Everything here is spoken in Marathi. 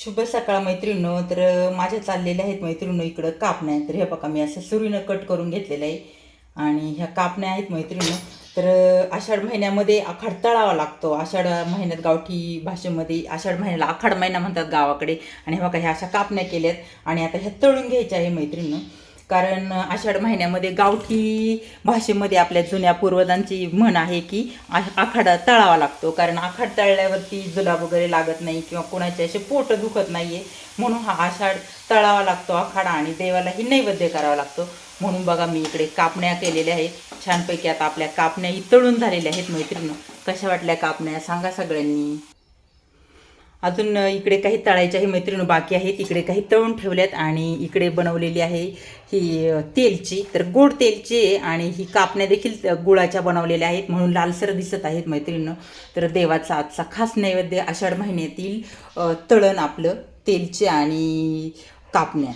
शुभ सकाळ मैत्रिणींनो. तर माझ्या चाललेल्या आहेत मैत्रिणींनो इकडं कापण्या. तर हे बघा मी असं सुरीनं कट करून घेतलेलं आहे आणि ह्या कापण्या आहेत मैत्रिणींनो. तर आषाढ महिन्यामध्ये आखाड तळावा लागतो. आषाढ महिन्यात गावठी भाषेमध्ये आषाढ महिन्याला आखाड महिना म्हणतात गावाकडे. आणि हे बघा ह्या अशा कापण्या केल्यात आणि आता ह्या तळून घ्यायच्या आहे मैत्रिणींनो. कारण आषाढ महिन्यामध्ये गावठी भाषेमध्ये आपल्या जुन्या पूर्वजांची म्हण आहे की आखाड तळावा लागतो. कारण आखाड तळल्यावरती जुलाब वगैरे लागत नाही किंवा कोणाचे असे पोट दुखत नाही आहे, म्हणून हा आषाढ तळावा लागतो आखाडा आणि देवालाही नैवेद्य करावा लागतो. म्हणून बघा मी इकडे कापण्या केलेल्या आहेत छानपैकी. आता आपल्या कापण्याही तळून झालेल्या आहेत मैत्रिणी. कशा वाटल्या कापण्या सांगा सगळ्यांनी. अजून इकडे काही तळायच्याही मैत्रिणी बाकी आहेत. इकडे काही तळून ठेवल्यात आणि इकडे बनवलेली आहे ही तेलची, तर गोड तेलची आहे आणि ही कापण्या देखील गुळाच्या बनवलेल्या आहेत म्हणून लालसर दिसत आहेत मैत्रिणीनं. तर देवाचा आजचा खास नैवेद्य आषाढ महिन्यातील तळण आपलं तेलचे आणि कापण्या.